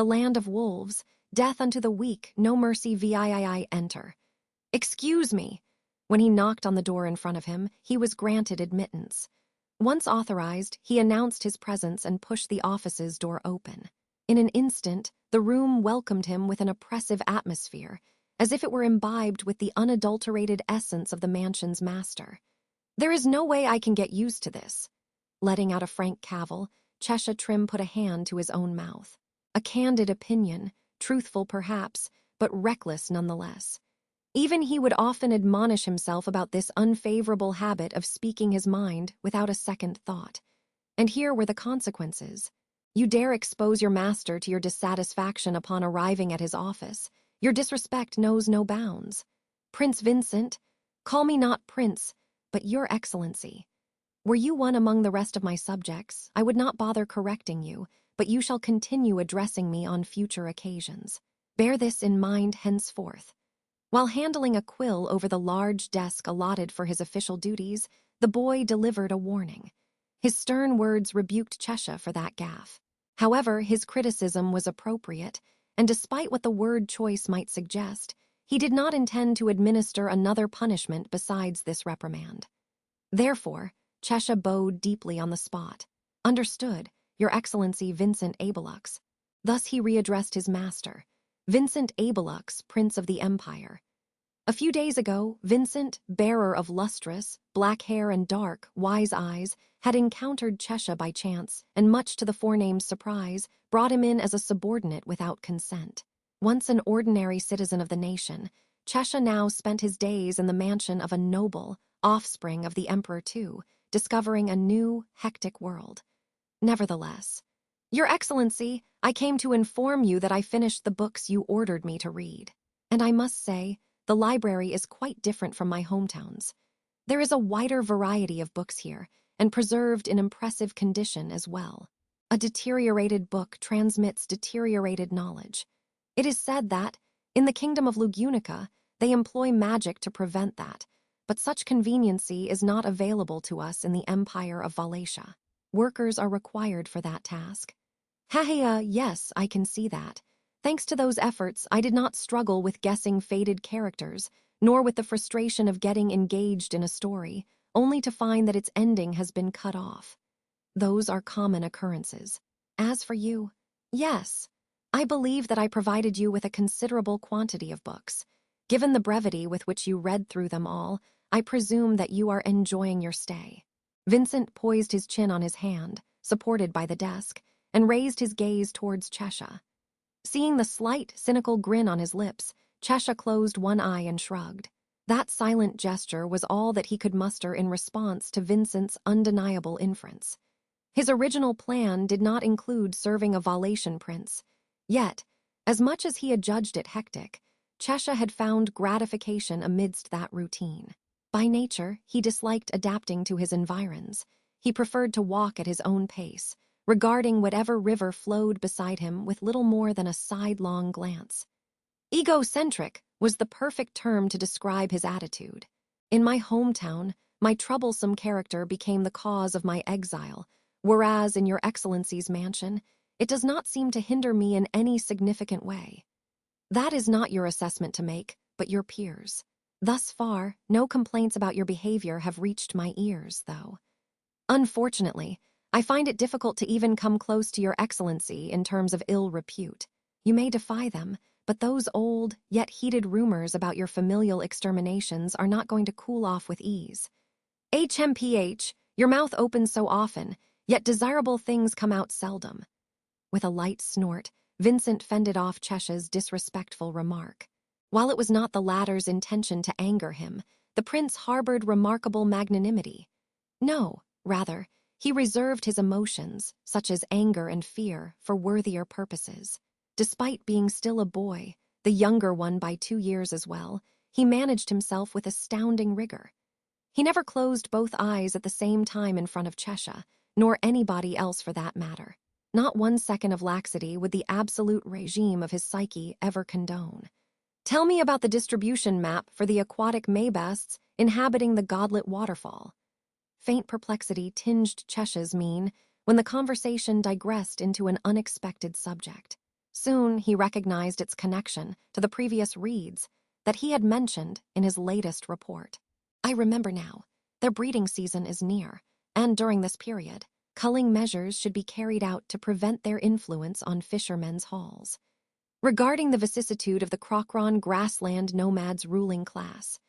the land of wolves, death unto the weak, no mercy VIII enter. Excuse me. When he knocked on the door in front of him, he was granted admittance. Once authorized, he announced his presence and pushed the office's door open. In an instant, the room welcomed him with an oppressive atmosphere, as if it were imbibed with the unadulterated essence of the mansion's master. There is no way I can get used to this. Letting out a frank cavil, Cheshire Trim put a hand to his own mouth. A candid opinion, truthful perhaps, but reckless nonetheless. Even he would often admonish himself about this unfavorable habit of speaking his mind without a second thought. And here were the consequences. You dare expose your master to your dissatisfaction upon arriving at his office. Your disrespect knows no bounds. Prince Vincent, call me not Prince, but Your Excellency. Were you one among the rest of my subjects, I would not bother correcting you, but you shall continue addressing me on future occasions. Bear this in mind henceforth. While handling a quill over the large desk allotted for his official duties, the boy delivered a warning. His stern words rebuked Cheshire for that gaffe. However, his criticism was appropriate, and despite what the word choice might suggest, he did not intend to administer another punishment besides this reprimand. Therefore, Cheshire bowed deeply on the spot. Understood, Your Excellency Vincent Abelux. Thus he readdressed his master. Vincent Abelux, Prince of the Empire. A few days ago, Vincent, bearer of lustrous, black hair and dark, wise eyes, had encountered Cheshire by chance, and much to the forename's surprise, brought him in as a subordinate without consent. Once an ordinary citizen of the nation, Cheshire now spent his days in the mansion of a noble, offspring of the Emperor too, discovering a new, hectic world. Nevertheless, Your Excellency, I came to inform you that I finished the books you ordered me to read. And I must say, the library is quite different from my hometowns. There is a wider variety of books here, and preserved in impressive condition as well. A deteriorated book transmits deteriorated knowledge. It is said that, in the kingdom of Lugunica, they employ magic to prevent that, but such conveniency is not available to us in the Empire of Wallachia. Workers are required for that task. Yes, I can see that. Thanks to those efforts, I did not struggle with guessing fated characters, nor with the frustration of getting engaged in a story, only to find that its ending has been cut off. Those are common occurrences. As for you, yes, I believe that I provided you with a considerable quantity of books. Given the brevity with which you read through them all, I presume that you are enjoying your stay. Vincent poised his chin on his hand, supported by the desk, and raised his gaze towards Cheshire. Seeing the slight, cynical grin on his lips, Cheshire closed one eye and shrugged. That silent gesture was all that he could muster in response to Vincent's undeniable inference. His original plan did not include serving a Wallachia prince. Yet, as much as he had judged it hectic, Cheshire had found gratification amidst that routine. By nature, he disliked adapting to his environs. He preferred to walk at his own pace, regarding whatever river flowed beside him with little more than a sidelong glance. Egocentric was the perfect term to describe his attitude. In my hometown, my troublesome character became the cause of my exile, whereas in Your Excellency's mansion, it does not seem to hinder me in any significant way. That is not your assessment to make, but your peers. Thus far, no complaints about your behavior have reached my ears, though. Unfortunately, I find it difficult to even come close to Your Excellency in terms of ill repute. You may defy them, but those old, yet heated rumors about your familial exterminations are not going to cool off with ease. HMPH, your mouth opens so often, yet desirable things come out seldom. With a light snort, Vincent fended off Cheshire's disrespectful remark. While it was not the latter's intention to anger him, the prince harbored remarkable magnanimity. No, rather, he reserved his emotions, such as anger and fear, for worthier purposes. Despite being still a boy, the younger one by 2 years as well, he managed himself with astounding rigor. He never closed both eyes at the same time in front of Cheshire, nor anybody else for that matter. Not 1 second of laxity would the absolute regime of his psyche ever condone. Tell me about the distribution map for the aquatic maybasts inhabiting the godlet waterfall. Faint perplexity tinged Cheshire's mien when the conversation digressed into an unexpected subject. Soon he recognized its connection to the previous reeds that he had mentioned in his latest report. I remember now. Their breeding season is near, and during this period, culling measures should be carried out to prevent their influence on fishermen's hauls. Regarding the vicissitude of the Crocron grassland nomads' ruling class,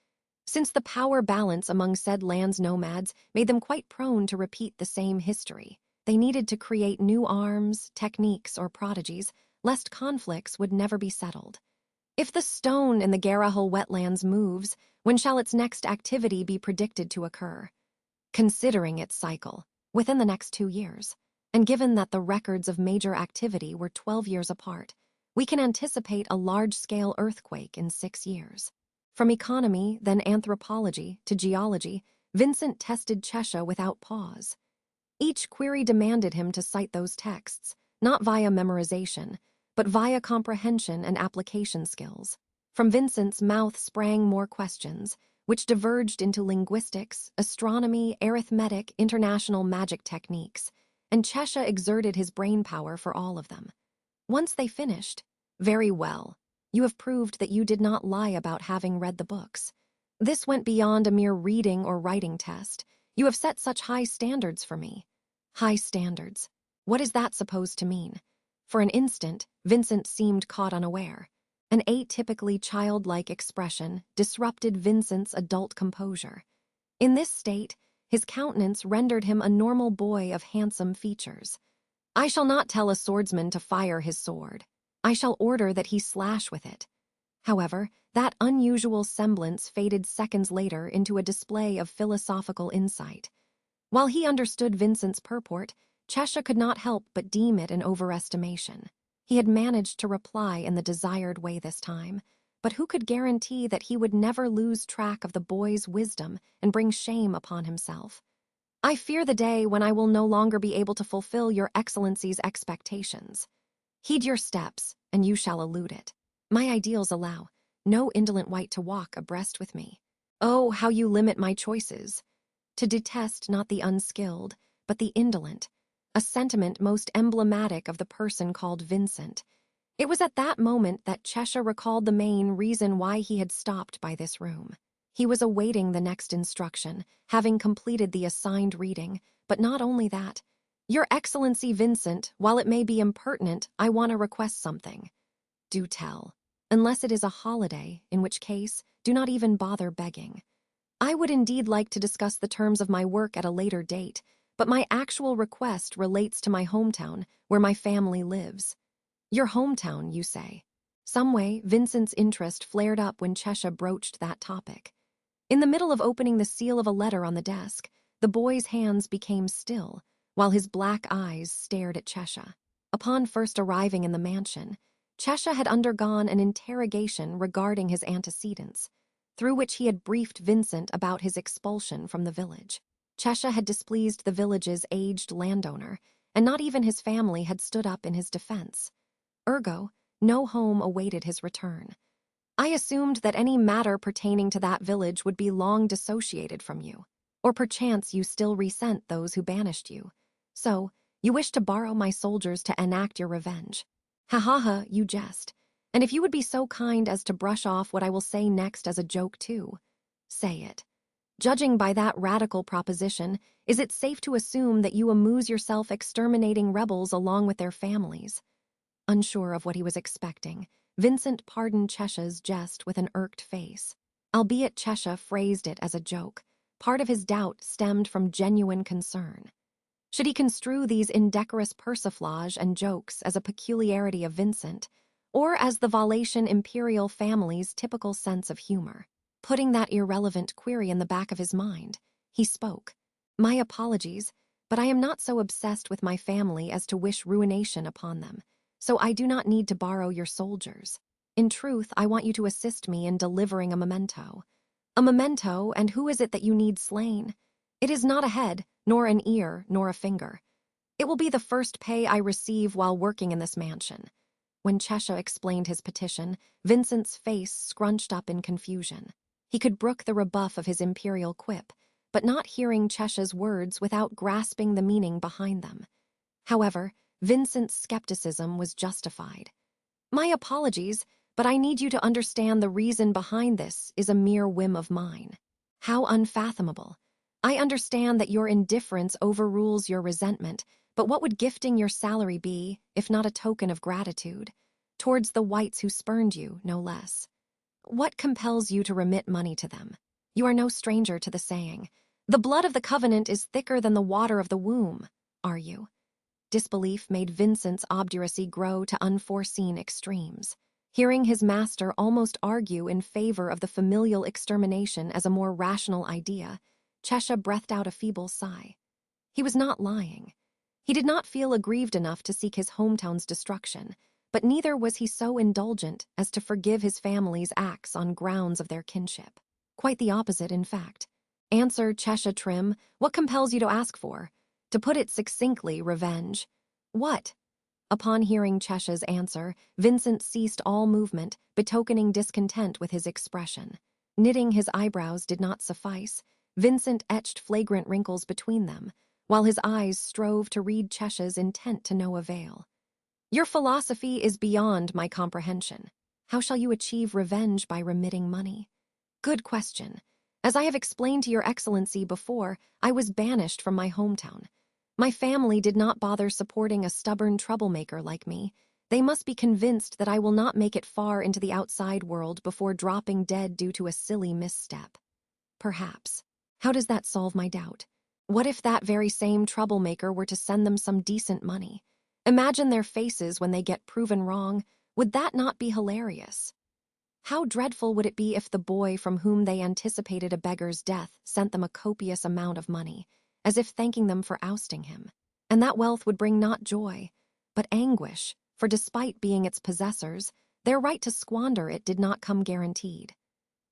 since the power balance among said land's nomads made them quite prone to repeat the same history, they needed to create new arms, techniques, or prodigies, lest conflicts would never be settled. If the stone in the Garahul wetlands moves, when shall its next activity be predicted to occur? Considering its cycle, within the next 2 years, and given that the records of major activity were 12 years apart, we can anticipate a large-scale earthquake in 6 years. From economy, then anthropology, to geology, Vincent tested Cheshire without pause. Each query demanded him to cite those texts, not via memorization, but via comprehension and application skills. From Vincent's mouth sprang more questions, which diverged into linguistics, astronomy, arithmetic, international magic techniques, and Cheshire exerted his brainpower for all of them. Once they finished, "Very well. You have proved that you did not lie about having read the books. This went beyond a mere reading or writing test. You have set such high standards for me." High standards. What is that supposed to mean? For an instant, Vincent seemed caught unaware. An atypically childlike expression disrupted Vincent's adult composure. In this state, his countenance rendered him a normal boy of handsome features. "I shall not tell a swordsman to fire his sword. I shall order that he slash with it." However, that unusual semblance faded seconds later into a display of philosophical insight. While he understood Vincent's purport, Cheshire could not help but deem it an overestimation. He had managed to reply in the desired way this time, but who could guarantee that he would never lose track of the boy's wisdom and bring shame upon himself? "I fear the day when I will no longer be able to fulfill your Excellency's expectations. Heed your steps, and you shall elude it. My ideals allow no indolent wight to walk abreast with me. Oh, how you limit my choices! To detest not the unskilled, but the indolent, a sentiment most emblematic of the person called Vincent." It was at that moment that Cheshire recalled the main reason why he had stopped by this room. He was awaiting the next instruction, having completed the assigned reading, but not only that. "Your Excellency Vincent, while it may be impertinent, I want to request something." "Do tell. Unless it is a holiday, in which case, do not even bother begging. I would indeed like to discuss the terms of my work at a later date, but my actual request relates to my hometown, where my family lives." "Your hometown, you say?" Some way, Vincent's interest flared up when Cheshire broached that topic. In the middle of opening the seal of a letter on the desk, the boy's hands became still, while his black eyes stared at Cheshire. Upon first arriving in the mansion, Cheshire had undergone an interrogation regarding his antecedents, through which he had briefed Vincent about his expulsion from the village. Cheshire had displeased the village's aged landowner, and not even his family had stood up in his defense. Ergo, no home awaited his return. "I assumed that any matter pertaining to that village would be long dissociated from you, or perchance you still resent those who banished you. So, you wish to borrow my soldiers to enact your revenge. Ha ha ha, you jest. And if you would be so kind as to brush off what I will say next as a joke too, say it. Judging by that radical proposition, is it safe to assume that you amuse yourself exterminating rebels along with their families?" Unsure of what he was expecting, Vincent pardoned Cheshire's jest with an irked face. Albeit Cheshire phrased it as a joke, part of his doubt stemmed from genuine concern. Should he construe these indecorous persiflage and jokes as a peculiarity of Vincent, or as the Valetian imperial family's typical sense of humor? Putting that irrelevant query in the back of his mind, he spoke. "My apologies, but I am not so obsessed with my family as to wish ruination upon them, so I do not need to borrow your soldiers. In truth, I want you to assist me in delivering a memento." "A memento, and who is it that you need slain?" "It is not a head, nor an ear, nor a finger. It will be the first pay I receive while working in this mansion." When Cheshire explained his petition, Vincent's face scrunched up in confusion. He could brook the rebuff of his imperial quip, but not hearing Cheshire's words without grasping the meaning behind them. However, Vincent's skepticism was justified. My apologies, but I need you to understand the reason behind this is a mere whim of mine. How unfathomable. I understand that your indifference overrules your resentment, but what would gifting your salary be, if not a token of gratitude? Towards the whites who spurned you, no less. What compels you to remit money to them? You are no stranger to the saying, "The blood of the covenant is thicker than the water of the womb," are you? Disbelief made Vincent's obduracy grow to unforeseen extremes. Hearing his master almost argue in favor of the familial extermination as a more rational idea, Cheshire breathed out a feeble sigh. He was not lying. He did not feel aggrieved enough to seek his hometown's destruction, but neither was he so indulgent as to forgive his family's acts on grounds of their kinship. Quite the opposite, in fact. Answer, Cheshire Trim, what compels you to ask for? To put it succinctly, revenge. What? Upon hearing Cheshire's answer, Vincent ceased all movement, betokening discontent with his expression. Knitting his eyebrows did not suffice. Vincent etched flagrant wrinkles between them, while his eyes strove to read Cheshire's intent to no avail. Your philosophy is beyond my comprehension. How shall you achieve revenge by remitting money? Good question. As I have explained to your excellency before, I was banished from my hometown. My family did not bother supporting a stubborn troublemaker like me. They must be convinced that I will not make it far into the outside world before dropping dead due to a silly misstep. Perhaps. How does that solve my doubt? What if that very same troublemaker were to send them some decent money? Imagine their faces when they get proven wrong. Would that not be hilarious? How dreadful would it be if the boy from whom they anticipated a beggar's death sent them a copious amount of money, as if thanking them for ousting him? And that wealth would bring not joy, but anguish, for despite being its possessors, their right to squander it did not come guaranteed.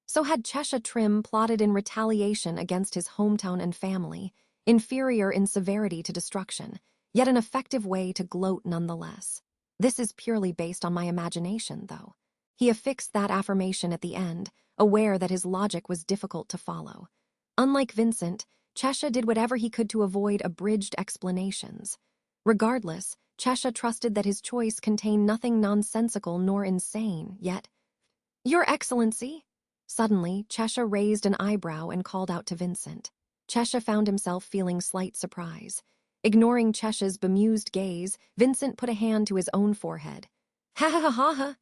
So had Cheshire Trim plotted in retaliation against his hometown and family, inferior in severity to destruction, yet an effective way to gloat nonetheless. This is purely based on my imagination, though. He affixed that affirmation at the end, aware that his logic was difficult to follow. Unlike Vincent, Cheshire did whatever he could to avoid abridged explanations. Regardless, Cheshire trusted that his choice contained nothing nonsensical nor insane, yet, "Your Excellency?" Suddenly, Cheshire raised an eyebrow and called out to Vincent. Cheshire found himself feeling slight surprise. Ignoring Cheshire's bemused gaze, Vincent put a hand to his own forehead. "Ha ha ha ha ha!"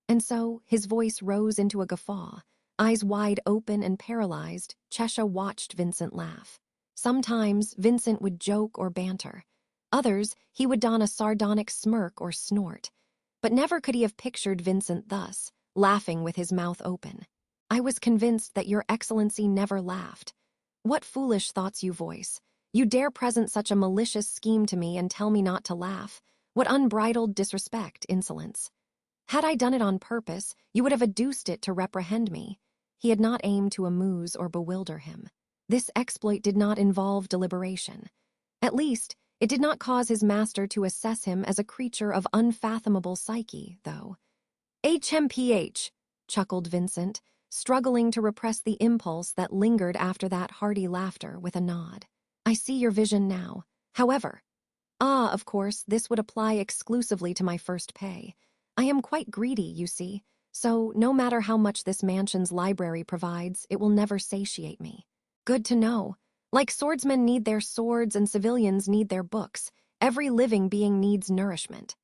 And so, his voice rose into a guffaw. Eyes wide open and paralyzed, Cheshire watched Vincent laugh. Sometimes, Vincent would joke or banter. Others, he would don a sardonic smirk or snort. But never could he have pictured Vincent thus, laughing with his mouth open. "I was convinced that your excellency never laughed. What foolish thoughts you voice. You dare present such a malicious scheme to me and tell me not to laugh. What unbridled disrespect, insolence. Had I done it on purpose, you would have adduced it to reprehend me." He had not aimed to amuse or bewilder him. This exploit did not involve deliberation. At least, it did not cause his master to assess him as a creature of unfathomable psyche, though. "HMPH," chuckled Vincent, struggling to repress the impulse that lingered after that hearty laughter with a nod. "I see your vision now. However, of course, this would apply exclusively to my first pay. I am quite greedy, you see, so no matter how much this mansion's library provides, it will never satiate me. Good to know. Like swordsmen need their swords and civilians need their books, every living being needs nourishment."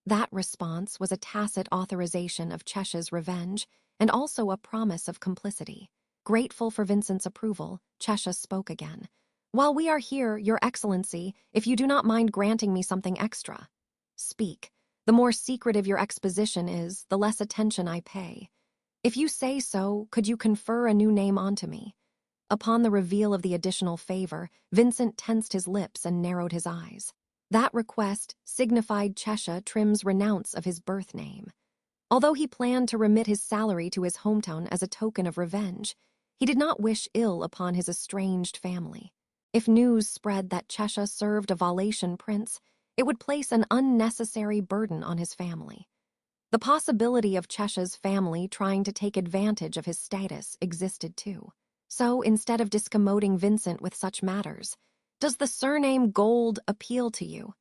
That response was a tacit authorization of Cheshire's revenge, and also a promise of complicity. Grateful for Vincent's approval, Cheshire spoke again. "While we are here, Your Excellency, if you do not mind granting me something extra." "Speak. The more secretive your exposition is, the less attention I pay. If you say so, could you confer a new name onto me?" Upon the reveal of the additional favor, Vincent tensed his lips and narrowed his eyes. That request signified Cheshire Trim's renounce of his birth name. Although he planned to remit his salary to his hometown as a token of revenge, he did not wish ill upon his estranged family. If news spread that Cheshire served a Valetian prince, it would place an unnecessary burden on his family. The possibility of Cheshire's family trying to take advantage of his status existed too. So, instead of discommoding Vincent with such matters, "Does the surname Gold appeal to you?"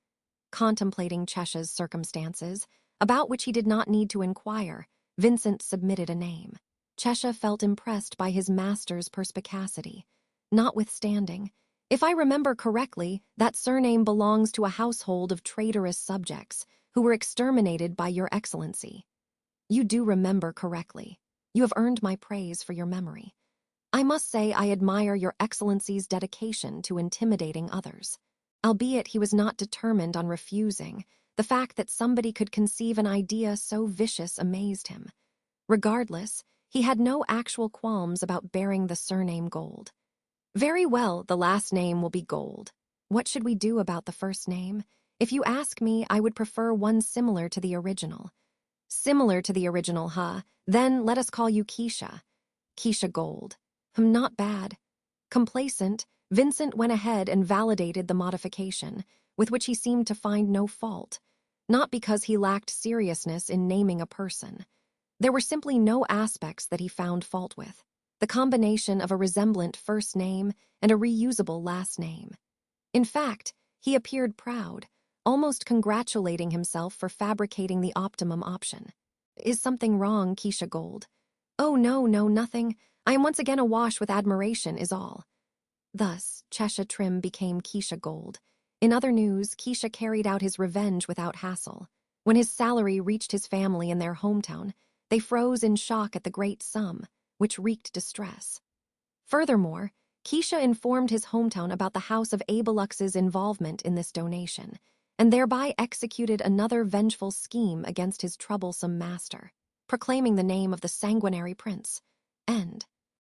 Contemplating Cheshire's circumstances, about which he did not need to inquire, Vincent submitted a name. Chesha felt impressed by his master's perspicacity. Notwithstanding, if I remember correctly, that surname belongs to a household of traitorous subjects who were exterminated by your excellency. You do remember correctly. You have earned my praise for your memory. I must say I admire your excellency's dedication to intimidating others. Albeit he was not determined on refusing, the fact that somebody could conceive an idea so vicious amazed him. Regardless, he had no actual qualms about bearing the surname Gold. Very well, the last name will be Gold. What should we do about the first name? If you ask me, I would prefer one similar to the original. Similar to the original, huh? Then let us call you Keisha. Keisha Gold. Not bad. Complacent, Vincent went ahead and validated the modification, with which he seemed to find no fault. Not because he lacked seriousness in naming a person. There were simply no aspects that he found fault with. The combination of a resemblant first name and a reusable last name. In fact, he appeared proud, almost congratulating himself for fabricating the optimum option. Is something wrong, Keisha Gold? Oh, no, nothing. I am once again awash with admiration, is all. Thus, Chesha Trim became Keisha Gold. In other news, Keisha carried out his revenge without hassle. When his salary reached his family in their hometown, they froze in shock at the great sum, which wreaked distress. Furthermore, Keisha informed his hometown about the House of Abelux's involvement in this donation, and thereby executed another vengeful scheme against his troublesome master, proclaiming the name of the sanguinary prince. End.